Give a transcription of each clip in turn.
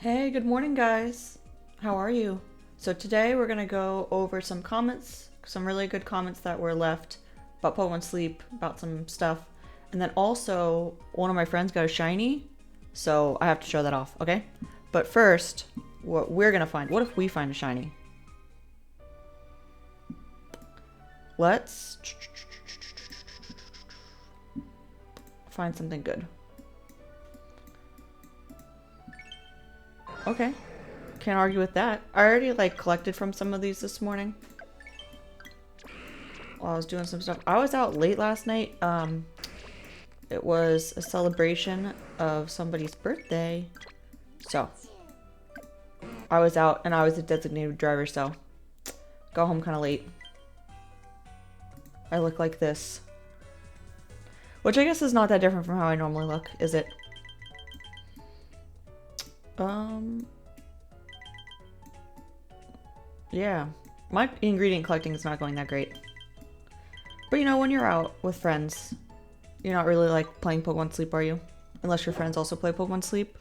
Hey, good morning, guys. How are you? So today we're gonna go over some comments, some really good comments that were left about Pokemon Sleep, about some stuff, and then also one of my friends got a shiny, so I have to show that off, okay? But first, what we're gonna find. What if we find a shiny? Let's find something good. Okay. Can't argue with that. I already collected from some of these this morning while I was doing some stuff. I was out late last night. It was a celebration of somebody's birthday. So I was out and I was a designated driver, so got home kind of late. I look like this. Which I guess is not that different from how I normally look, is it? Yeah. My ingredient collecting is not going that great. But you know, when you're out with friends, you're not really playing Pokemon Sleep, are you? Unless your friends also play Pokemon Sleep.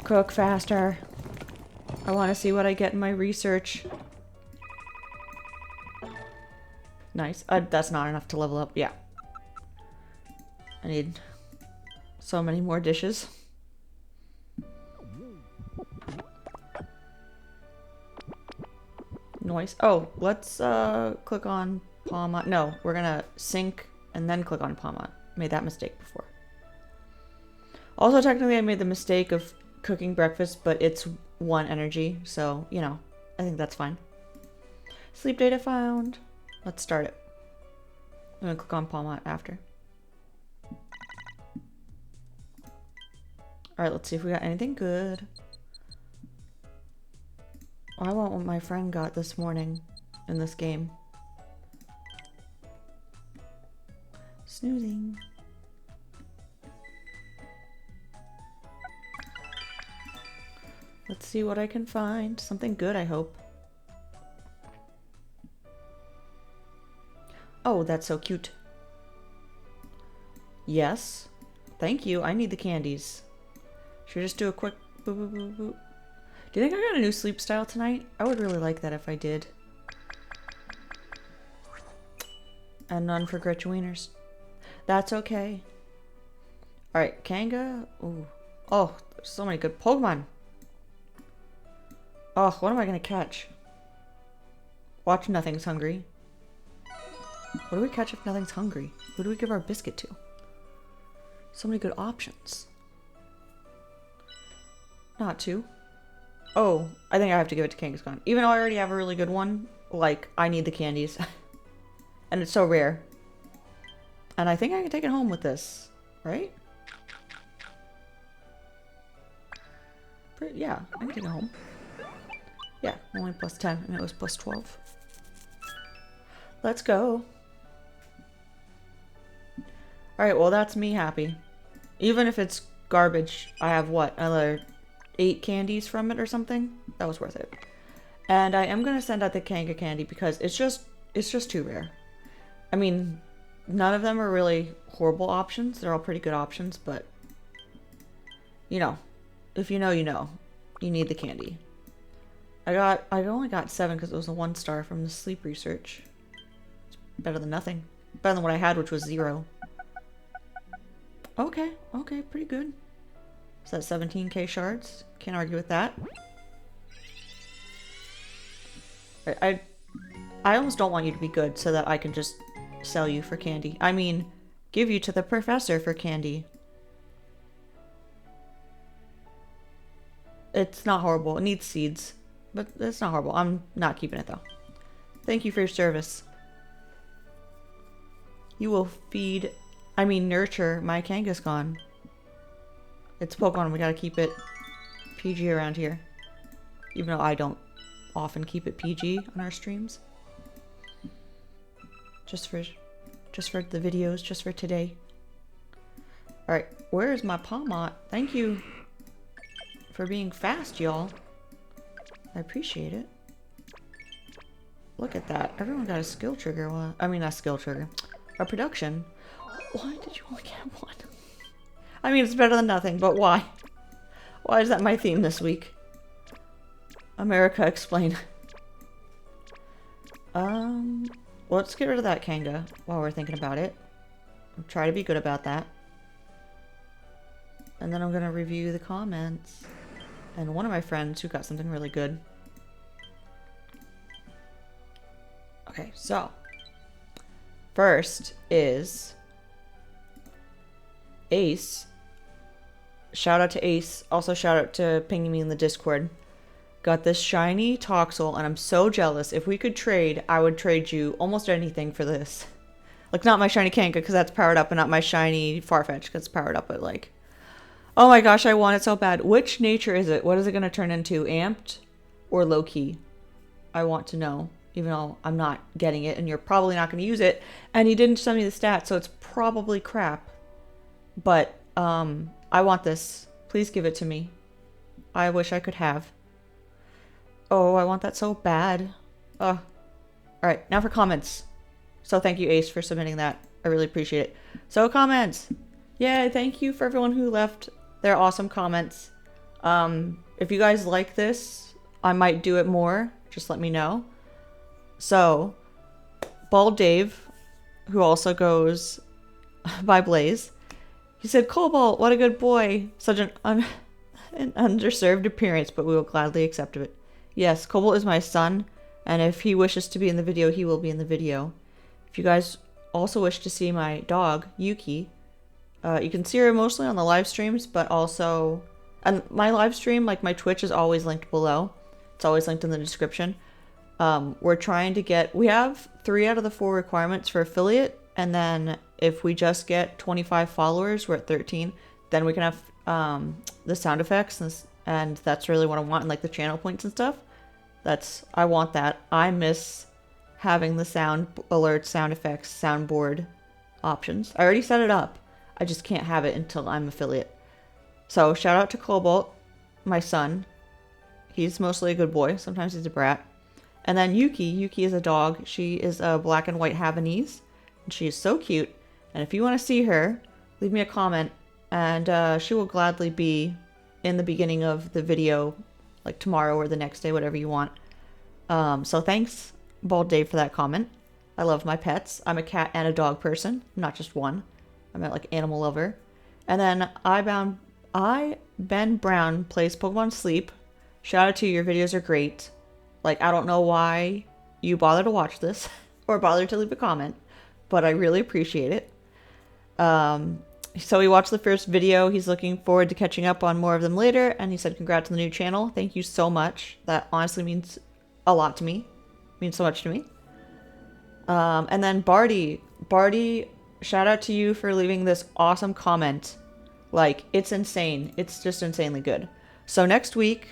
Cook faster. I want to see what I get in my research. Nice. That's not enough to level up. Yeah. I need so many more dishes. Noise. Oh, let's click on Pawmot. No, we're gonna sync and then click on Pawmot. Made that mistake before. Also, technically I made the mistake of cooking breakfast, but it's 1 energy, so, you know, I think that's fine. Sleep data found. Let's start it. I'm gonna click on Pawmot after. Alright, let's see if we got anything good. I want what my friend got this morning in this game. Snoozing. Let's see what I can find. Something good, I hope. Oh, that's so cute. Yes. Thank you. I need the candies. Should we just do a quick boop boop boop boop? Do you think I got a new sleep style tonight? I would really like that if I did. And none for Gretch Wieners. That's okay. Alright, Kanga. Ooh. Oh, there's so many good Pokemon. Oh, what am I gonna catch? Watch Nothing's hungry. What do we catch if Nothing's hungry? Who do we give our biscuit to? So many good options. Not to. Oh, I think I have to give it to Kangaskhan. Even though I already have a really good one, I need the candies. And it's so rare. And I think I can take it home with this, right? Yeah, I can take it home. Yeah, only plus 10, and it was plus 12. Let's go. Alright, well that's me happy. Even if it's garbage, I have what? Another 8 candies from it or something? That was worth it. And I am gonna send out the Kanga candy because it's just too rare. I mean, none of them are really horrible options. They're all pretty good options, but you know, if you know, you know. You need the candy. I only got 7 because it was a 1 star from the sleep research. It's better than nothing. Better than what I had, which was 0. Okay, okay, pretty good. Is that 17k shards? Can't argue with that. I almost don't want you to be good so that I can just sell you for candy. I mean, give you to the professor for candy. It's not horrible. It needs seeds. But it's not horrible. I'm not keeping it though. Thank you for your service. You will nurture my Kangaskhan. It's Pokemon. We gotta keep it PG around here. Even though I don't often keep it PG on our streams. Just for the videos, just for today. Alright, where is my Pawmot? Thank you for being fast, y'all. I appreciate it. Look at that. Everyone got a skill trigger. Well, I mean, not skill trigger. A production. Why did you only get 1? I mean, it's better than nothing, but why? Why is that my theme this week? America, explain. Let's get rid of that Kanga while we're thinking about it. I'll try to be good about that. And then I'm gonna review the comments. And one of my friends who got something really good. Okay, so. First is Ace. Shout out to Ace. Also shout out to pinging me in the Discord. Got this shiny Toxel, and I'm so jealous. If we could trade, I would trade you almost anything for this. Like, not my shiny Kanka, because that's powered up, and not my shiny Farfetch, because it's powered up, but like... Oh my gosh, I want it so bad. Which nature is it? What is it going to turn into? Amped or low-key? I want to know, even though I'm not getting it, and you're probably not going to use it. And you didn't send me the stats, so it's probably crap. But, I want this. Please give it to me. I wish I could have. Oh, I want that so bad. Ugh. Alright, now for comments. So thank you, Ace, for submitting that. I really appreciate it. So comments! Yay, thank you for everyone who left their awesome comments. If you guys like this, I might do it more. Just let me know. So, Bald Dave, who also goes by Blaze, he said, Cobalt, what a good boy. Such an underserved appearance, but we will gladly accept it. Yes, Cobalt is my son, and if he wishes to be in the video, he will be in the video. If you guys also wish to see my dog, Yuki, you can see her mostly on the live streams, but also... And my live stream, like my Twitch, is always linked below. It's always linked in the description. We're trying to get... We have 3 out of the 4 requirements for affiliate, and then if we just get 25 followers, we're at 13, then we can have the sound effects, and that's really what I want, and like the channel points and stuff. I want that. I miss having the sound alerts, sound effects, soundboard options. I already set it up. I just can't have it until I'm affiliate. So shout out to Cobalt, my son. He's mostly a good boy. Sometimes he's a brat. And then Yuki. Yuki is a dog. She is a black and white Havanese. And she is so cute. And if you want to see her, leave me a comment. And she will gladly be in the beginning of the video, like tomorrow or the next day, whatever you want. So thanks, Bald Dave, for that comment. I love my pets. I'm a cat and a dog person, not just one. I'm a like animal lover. And then Ben Brown plays Pokemon Sleep. Shout out to you, your videos are great. Like, I don't know why you bother to watch this or bother to leave a comment, but I really appreciate it. So he watched the first video. He's looking forward to catching up on more of them later. And he said, congrats on the new channel. Thank you so much. That honestly means a lot to me. Means so much to me. And then Barty, shout out to you for leaving this awesome comment. Like, it's insane. It's just insanely good. So next week,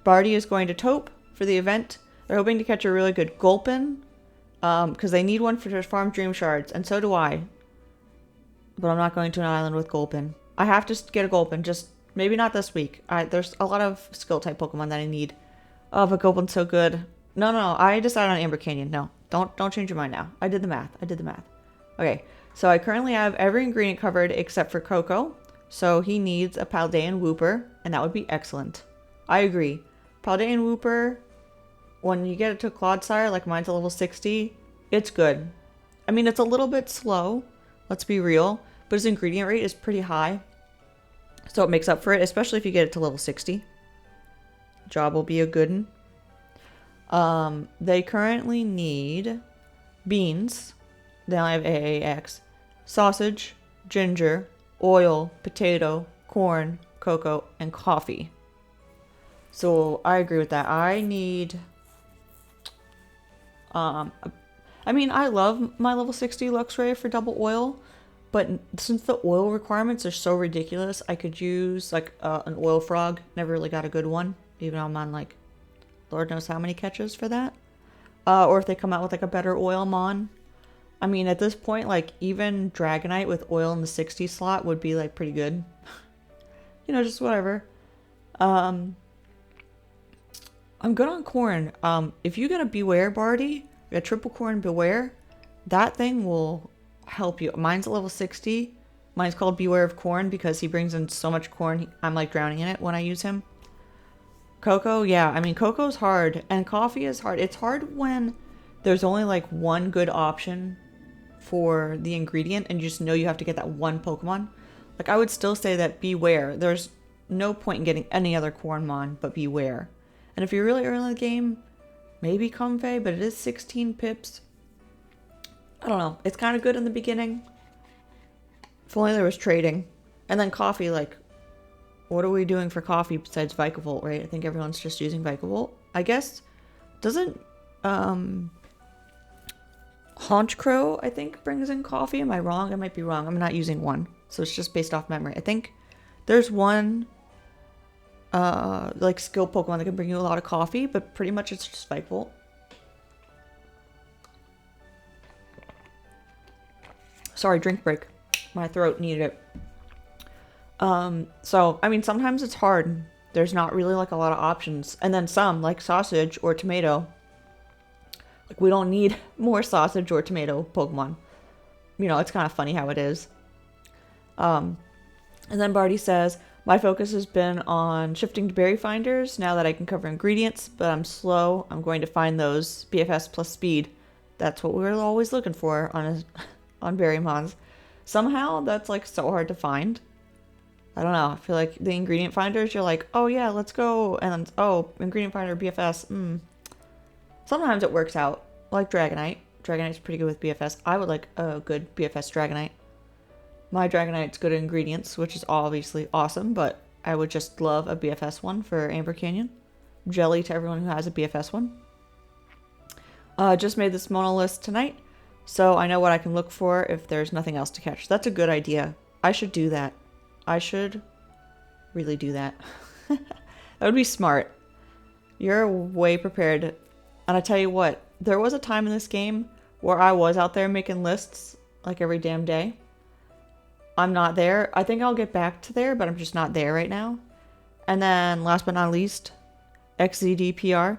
Barty is going to Taupe for the event. They're hoping to catch a really good Gulpin. Because they need one for farm Dream Shards. And so do I. But I'm not going to an island with Gulpin. I have to get a Gulpin, just maybe not this week. There's a lot of skill type Pokemon that I need. Oh, but Gulpin's so good. No, I decided on Amber Canyon. No, don't change your mind now. I did the math. Okay, so I currently have every ingredient covered except for Coco. So he needs a Paldean Wooper, and that would be excellent. I agree. Paldean Wooper, when you get it to Clodsire, like mine's a level 60, it's good. I mean, it's a little bit slow. Let's be real, but his ingredient rate is pretty high. So it makes up for it, especially if you get it to level 60. Job will be a good one. They currently need beans. They only have AAX. Sausage, ginger, oil, potato, corn, cocoa, and coffee. So I agree with that. I need... I mean, I love my level 60 Luxray for double oil, but since the oil requirements are so ridiculous, I could use like an oil frog. Never really got a good one, even though I'm on like Lord knows how many catches for that. Or if they come out with like a better oil mon. I mean, at this point, like even Dragonite with oil in the 60 slot would be like pretty good. You know, just whatever. I'm good on corn. If you get a Beware Barty, a triple corn Beware, that thing will help you. Mine's at level 60. Mine's called Beware of Corn because he brings in so much corn. I'm like drowning in it when I use him. Cocoa, yeah. I mean, cocoa's hard and coffee is hard. It's hard when there's only like one good option for the ingredient and you just know you have to get that one Pokemon. Like, I would still say that Beware. There's no point in getting any other Cornmon but Beware. And if you're really early in the game, maybe Comfey, but it is 16 pips. I don't know. It's kind of good in the beginning. If only there was trading. And then coffee, like, what are we doing for coffee besides Vikavolt, right? I think everyone's just using Vikavolt. I guess, doesn't, Honchkrow, I think, brings in coffee. Am I wrong? I might be wrong. I'm not using one. So it's just based off memory. I think there's one, like, skill Pokemon that can bring you a lot of coffee, but pretty much it's just Vikavolt. Sorry, drink break. My throat needed it. So, I mean, sometimes it's hard. There's not really, like, a lot of options. And then some, like sausage or tomato. Like, we don't need more sausage or tomato Pokemon. You know, it's kind of funny how it is. And then Barty says, my focus has been on shifting to berry finders now that I can cover ingredients, but I'm slow. I'm going to find those BFS plus speed. That's what we're always looking for on Berrymons. Somehow, that's, like, so hard to find. I don't know. I feel like the ingredient finders, you're like, oh, yeah, let's go. And, oh, ingredient finder, BFS. Sometimes it works out. Like Dragonite. Dragonite's pretty good with BFS. I would like a good BFS Dragonite. My Dragonite's good at ingredients, which is obviously awesome, but I would just love a BFS one for Amber Canyon. Jelly to everyone who has a BFS one. Just made this monolith tonight, so I know what I can look for if there's nothing else to catch. That's a good idea. I should do that. I should really do that. That would be smart. You're way prepared. And I tell you what, there was a time in this game where I was out there making lists like every damn day. I'm not there. I think I'll get back to there, but I'm just not there right now. And then last but not least, XZDPR.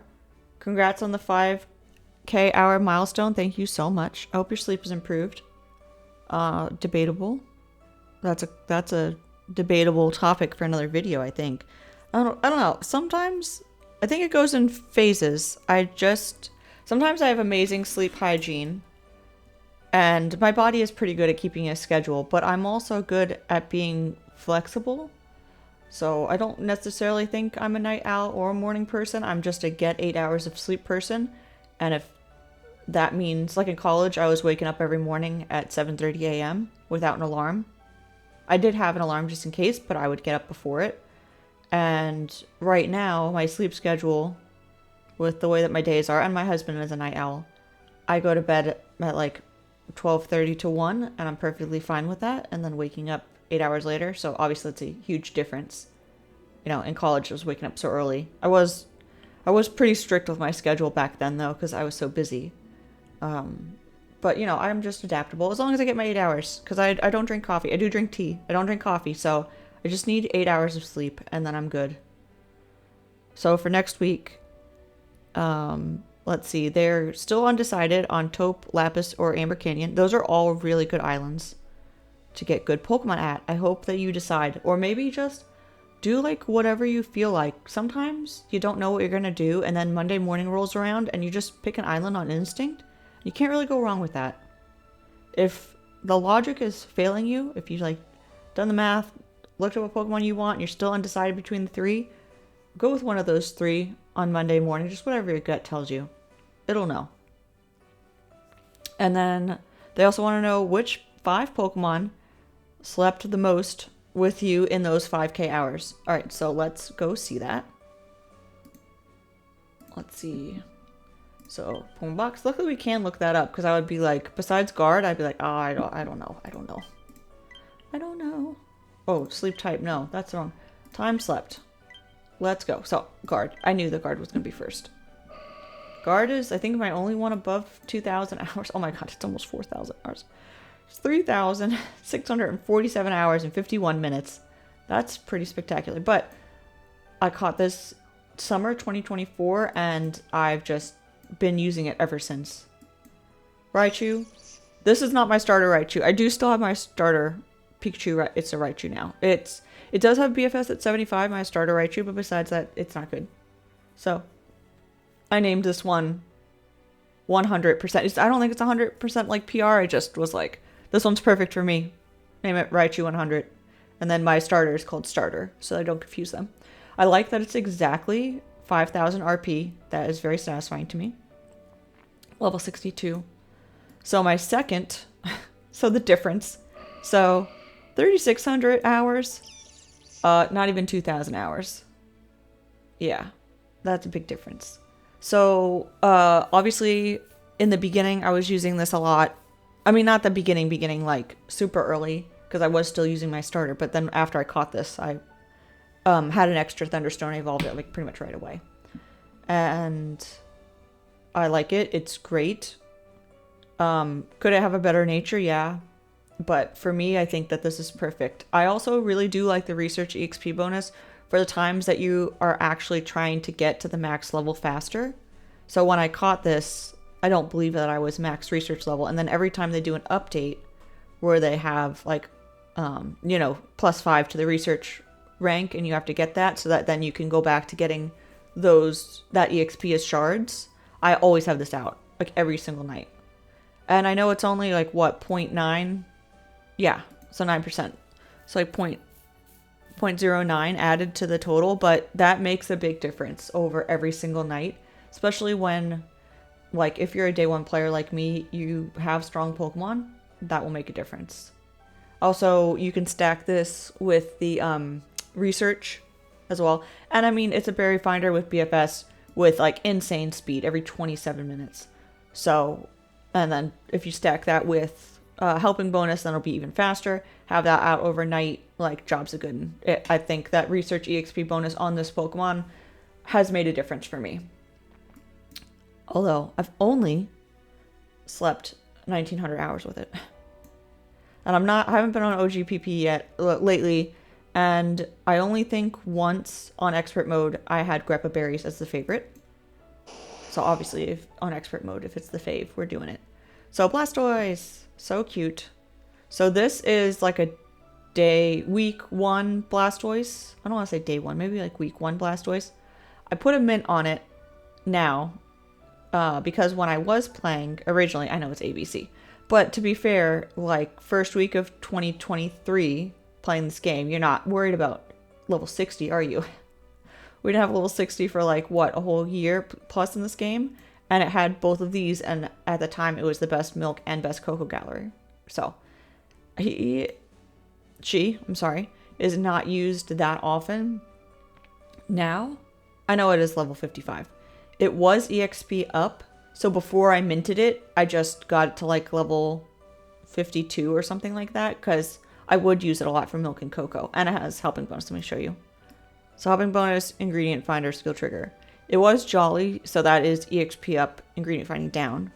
Congrats on the 5K hour milestone. Thank you so much. I hope your sleep is improved. Debatable. That's a debatable topic for another video, I think. I don't know. Sometimes I think it goes in phases. Sometimes I have amazing sleep hygiene and my body is pretty good at keeping a schedule, but I'm also good at being flexible. So I don't necessarily think I'm a night owl or a morning person. I'm just a get 8 hours of sleep person. And if that means, like in college, I was waking up every morning at 7:30 a.m. without an alarm. I did have an alarm just in case, but I would get up before it. And right now, my sleep schedule, with the way that my days are, and my husband is a night owl, I go to bed at like 12:30 to 1, and I'm perfectly fine with that, and then waking up 8 hours later. So obviously it's a huge difference. You know, in college I was waking up so early. I was pretty strict with my schedule back then though, because I was so busy. But you know, I'm just adaptable as long as I get my 8 hours, because I don't drink coffee. I do drink tea. I don't drink coffee, so I just need 8 hours of sleep and then I'm good. So for next week, let's see, they're still undecided on Taupe, Lapis, or Amber Canyon. Those are all really good islands to get good Pokemon at. I hope that you decide, or maybe just do like whatever you feel like. Sometimes you don't know what you're gonna do, and then Monday morning rolls around and you just pick an island on instinct. You can't really go wrong with that. If the logic is failing you, if you like done the math, looked at what Pokemon you want, and you're still undecided between the three, go with one of those three on Monday morning. Just whatever your gut tells you. It'll know. And then they also want to know which 5 Pokemon slept the most with you in those 5K hours. Alright, so let's go see that. Let's see. So, Pokemon Box. Luckily we can look that up, because I would be like, besides Guard, I'd be like, oh, I don't know. Oh, sleep type. No, that's wrong. Time slept. Let's go. So, Guard. I knew the Guard was going to be first. Guard is, I think, my only one above 2,000 hours. Oh my god, it's almost 4,000 hours. It's 3,647 hours and 51 minutes. That's pretty spectacular. But I caught this summer 2024, and I've just been using it ever since. Raichu. This is not my starter Raichu. I do still have my starter Pikachu, it's a Raichu now. It does have BFS at 75, my starter Raichu, but besides that, it's not good. So, I named this one 100%. I don't think it's 100% like PR. I just was like, this one's perfect for me. Name it Raichu 100. And then my starter is called Starter, so I don't confuse them. I like that it's exactly 5,000 RP. That is very satisfying to me. Level 62. So my second, so the difference. So 3,600 hours, not even 2,000 hours. Yeah, that's a big difference. So, obviously, in the beginning, I was using this a lot. I mean, not the beginning, like, super early, because I was still using my starter, but then after I caught this, I had an extra Thunderstone. I evolved it, like, pretty much right away. And I like it. It's great. Could it have a better nature? Yeah. But for me, I think that this is perfect. I also really do like the Research EXP bonus for the times that you are actually trying to get to the max level faster. So when I caught this, I don't believe that I was max research level. And then every time they do an update where they have like, +5 to the research rank and you have to get that so that then you can go back to getting that EXP as shards. I always have this out like every single night. And I know it's only like what, 0.9? Yeah, so 9%. So like 0.09 added to the total, but that makes a big difference over every single night, especially when, like, if you're a day one player like me, you have strong Pokemon, that will make a difference. Also, you can stack this with the research as well. And I mean, it's a berry finder with BFS with like insane speed every 27 minutes. So, and then if you stack that with helping bonus, then it'll be even faster. Have that out overnight, like, job's a good one. I think that Research EXP bonus on this Pokemon has made a difference for me. Although, I've only slept 1,900 hours with it. And I haven't been on OGPP yet, lately, and I only think once on Expert Mode, I had Greppa Berries as the favorite. So obviously, if on Expert Mode, if it's the fave, we're doing it. So Blastoise! So cute. So this is like a week 1 Blastoise. I don't want to say day 1, maybe like week 1 Blastoise. I put a mint on it now because when I was playing originally, I know it's ABC, but to be fair, like first week of 2023 playing this game, you're not worried about level 60, are you? We didn't have level 60 for like what, a whole year plus in this game. And it had both of these, and at the time it was the best milk and best cocoa gallery. So, she is not used that often. Now, I know it is level 55. It was EXP up, so before I minted it, I just got it to like level 52 or something like that, because I would use it a lot for milk and cocoa. And it has helping bonus, let me show you. So helping bonus, ingredient finder, skill trigger. It was Jolly, so that is EXP up, ingredient finding down.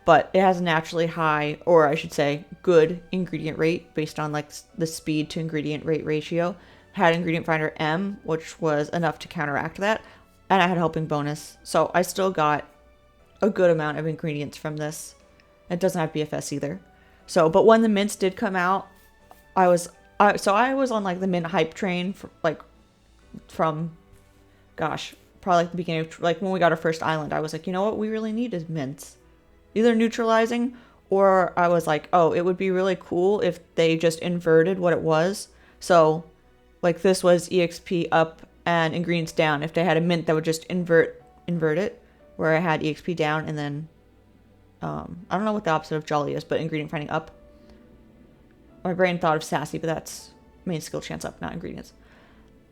But it has a naturally high, or I should say, good ingredient rate based on like the speed to ingredient rate ratio. Had ingredient finder M, which was enough to counteract that. And I had helping bonus. So I still got a good amount of ingredients from this. It doesn't have BFS either. So, but when the mints did come out, I was on like the mint hype train from gosh, probably like the beginning of, like when we got our first island, I was like, you know what we really need is mints. Either neutralizing, or I was like, oh, it would be really cool if they just inverted what it was. So, like this was EXP up and ingredients down. If they had a mint that would just invert it, where I had EXP down and then, I don't know what the opposite of Jolly is, but ingredient finding up. My brain thought of Sassy, but that's main skill chance up, not ingredients.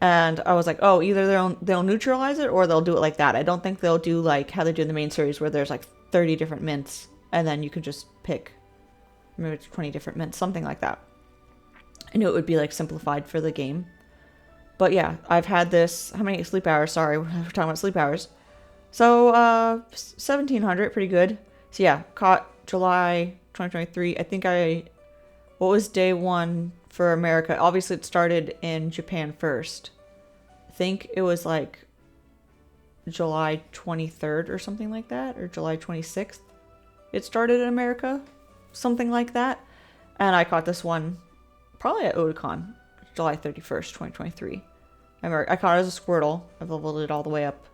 And I was like, oh, either they'll neutralize it or they'll do it like that. I don't think they'll do like how they do in the main series where there's like 30 different mints and then you can just pick maybe 20 different mints, something like that. I knew it would be like simplified for the game. But yeah, I've had this, how many sleep hours? Sorry, we're talking about sleep hours. So, 1,700, pretty good. So yeah, caught July 2023. I think what was day 1 for America? Obviously it started in Japan first. I think it was like July 23rd or something like that, or July 26th. It started in America, something like that. And I caught this one probably at Otakon, July 31st, 2023. I caught it as a Squirtle. I've leveled it all the way up.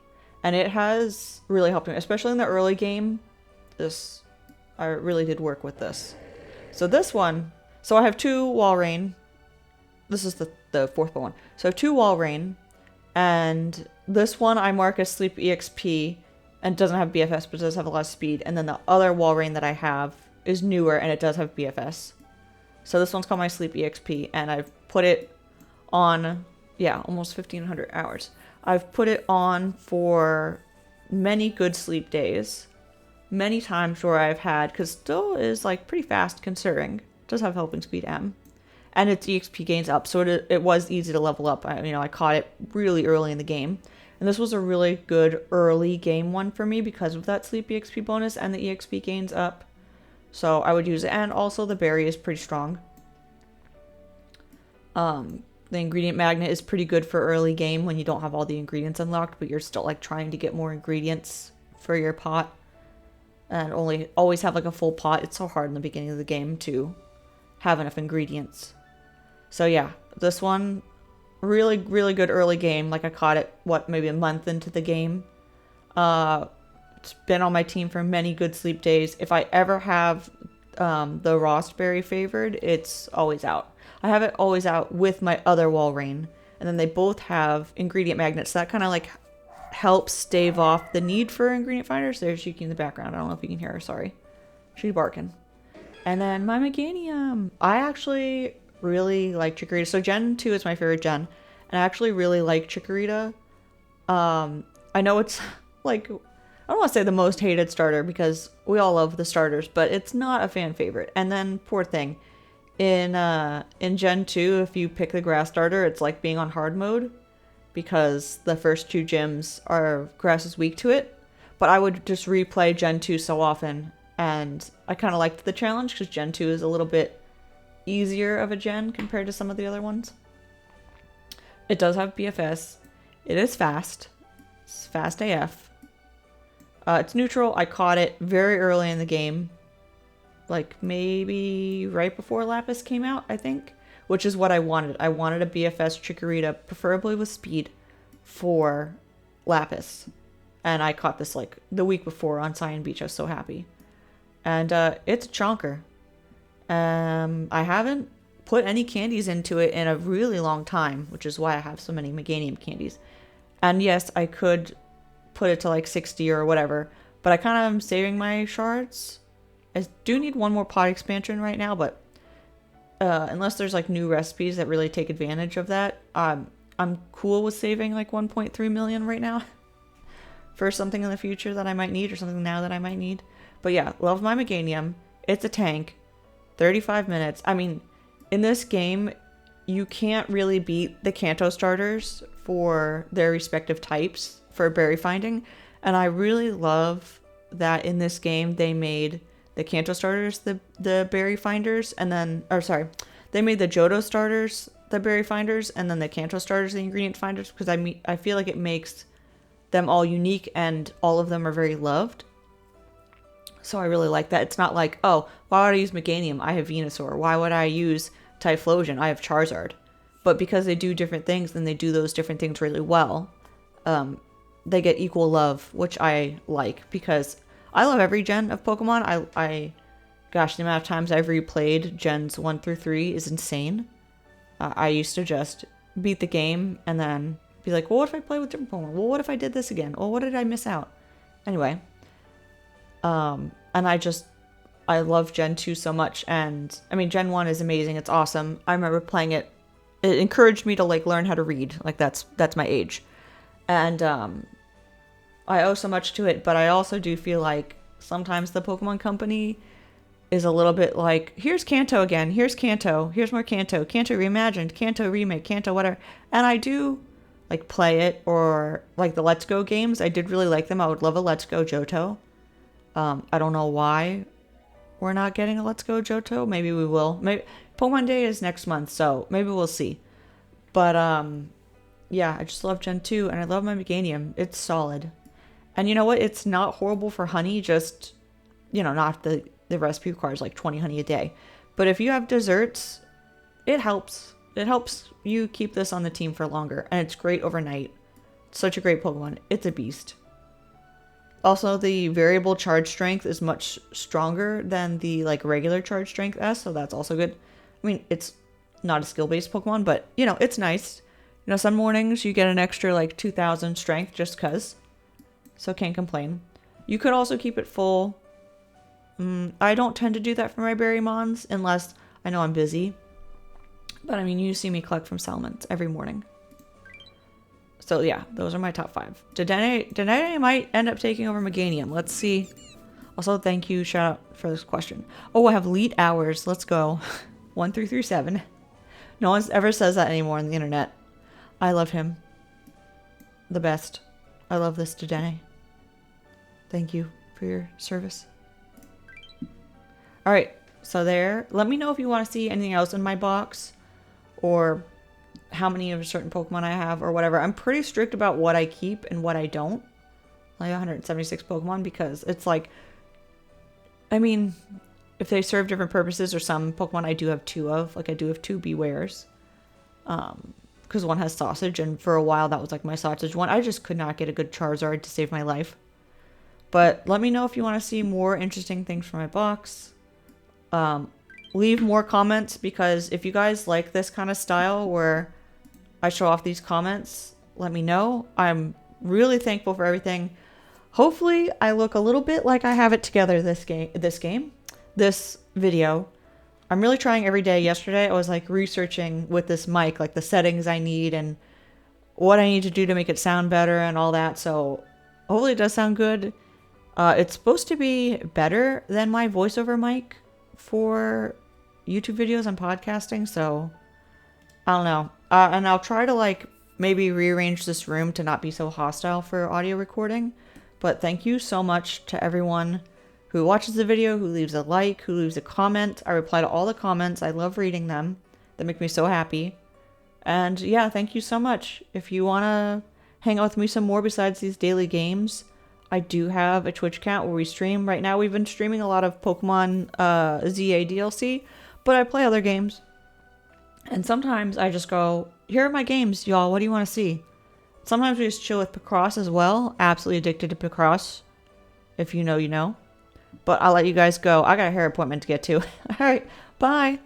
And it has really helped me, especially in the early game. I really did work with this. So this one, so I have 2 Walrein. This is the fourth one. So 2 Walrein, and this one I mark as Sleep EXP, and doesn't have BFS, but does have a lot of speed. And then the other Walrein that I have is newer, and it does have BFS. So this one's called my Sleep EXP, and I've put it on, yeah, almost 1,500 hours. I've put it on for many good sleep days. Many times where I've had, because still is like pretty fast considering. It does have helping speed M. And its EXP gains up, so it was easy to level up. I caught it really early in the game. And this was a really good early game one for me because of that Sleep EXP bonus and the EXP gains up. So I would use it. And also the berry is pretty strong. The ingredient magnet is pretty good for early game when you don't have all the ingredients unlocked, but you're still like trying to get more ingredients for your pot. And always have like a full pot. It's so hard in the beginning of the game to have enough ingredients. So yeah, this one, really, really good early game. Like I caught it, maybe a month into the game. It's been on my team for many good sleep days. If I ever have the Rostberry favored, it's always out. I have it always out with my other Walrein. And then they both have ingredient magnets. So that kind of like helps stave off the need for ingredient finders. There's Yuki in the background. I don't know if you can hear her, sorry. She's barking. And then my Meganium. I actually really like Chikorita. So Gen 2 is my favorite gen. And I actually really like Chikorita. I know it's like, I don't want to say the most hated starter because we all love the starters, but it's not a fan favorite. And then, poor thing, in Gen 2, if you pick the grass starter, it's like being on hard mode because the first 2 gyms grass is weak to it. But I would just replay Gen 2 so often, and I kind of liked the challenge because Gen 2 is a little bit easier of a gen compared to some of the other ones. It does have BFS. It is fast. It's fast AF. It's neutral. I caught it very early in the game. Like maybe right before Lapis came out, I think. Which is what I wanted. I wanted a BFS Chikorita, preferably with speed, for Lapis. And I caught this like the week before on Cyan Beach. I was so happy. And it's a chonker. I haven't put any candies into it in a really long time, which is why I have so many Meganium candies. And yes, I could put it to like 60 or whatever, but I kind of am saving my shards. I do need one more pot expansion right now, but unless there's like new recipes that really take advantage of that, I'm cool with saving like 1.3 million right now for something in the future that I might need, or something now that I might need. But yeah, love my Meganium. It's a tank. 35 minutes. I mean, in this game, you can't really beat the Kanto starters for their respective types for berry finding. And I really love that in this game they made the Kanto starters the berry finders, and then, or sorry, they made the Johto starters the berry finders, and then the Kanto starters the ingredient finders, because I feel like it makes them all unique and all of them are very loved. So I really like that. It's not like, oh, why would I use Meganium? I have Venusaur. Why would I use Typhlosion? I have Charizard. But because they do different things and they do those different things really well, they get equal love, which I like, because I love every gen of Pokemon. Gosh, the amount of times I've replayed gens 1 through 3 is insane. I used to just beat the game and then be like, well, what if I play with different Pokemon? Well, what if I did this again? Well, what did I miss out? Anyway. And I love Gen 2 so much, and I mean, Gen 1 is amazing. It's awesome. I remember playing it. It encouraged me to like learn how to read. Like that's my age. And I owe so much to it, but I also do feel like sometimes the Pokemon Company is a little bit like, here's Kanto again, here's Kanto, here's more Kanto, Kanto Reimagined, Kanto Remake, Kanto whatever. And I do like play it, or like the Let's Go games. I did really like them. I would love a Let's Go Johto. I don't know why we're not getting a Let's Go Johto. Maybe we will. Maybe Pokemon Day is next month, so maybe we'll see. But yeah, I just love Gen 2, and I love my Meganium. It's solid. And you know what? It's not horrible for honey, just, you know, not the recipe requires like 20 honey a day. But if you have desserts, it helps. It helps you keep this on the team for longer, and it's great overnight. It's such a great Pokemon. It's a beast. Also, the variable charge strength is much stronger than the like regular charge strength S, so that's also good. I mean, it's not a skill-based Pokemon, but you know, it's nice. You know, some mornings you get an extra like 2,000 strength just cuz. So can't complain. You could also keep it full. I don't tend to do that for my Berrymons unless I know I'm busy. But I mean, you see me collect from Salamence every morning. So yeah, those are my top 5. Dedenne might end up taking over Meganium. Let's see. Also, thank you, shout out for this question. Oh, I have lead hours. Let's go. 1337. No one ever says that anymore on the internet. I love him. The best. I love this Dedenne. Thank you for your service. Alright, so there. Let me know if you want to see anything else in my box. Or how many of a certain Pokemon I have or whatever. I'm pretty strict about what I keep and what I don't. Like 176 Pokemon because it's like, I mean, if they serve different purposes or some Pokemon I do have 2 of. Like I do have 2 Bewares. Because one has sausage and for a while that was like my sausage one. I just could not get a good Charizard to save my life. But let me know if you want to see more interesting things from my box. Leave more comments because if you guys like this kind of style where I show off these comments, let me know. I'm really thankful for everything. Hopefully I look a little bit like I have it together this video. I'm really trying every day. Yesterday I was like researching with this mic, like the settings I need and what I need to do to make it sound better and all that. So hopefully it does sound good. It's supposed to be better than my voiceover mic for YouTube videos and podcasting, so I don't know. And I'll try to like maybe rearrange this room to not be so hostile for audio recording. But thank you so much to everyone who watches the video, who leaves a like, who leaves a comment. I reply to all the comments. I love reading them. They make me so happy. And yeah, thank you so much. If you want to hang out with me some more besides these daily games, I do have a Twitch account where we stream. Right now we've been streaming a lot of Pokemon ZA DLC, but I play other games. And sometimes I just go, here are my games, y'all. What do you want to see? Sometimes we just chill with Picross as well. Absolutely addicted to Picross. If you know, you know. But I'll let you guys go. I got a hair appointment to get to. Alright, bye.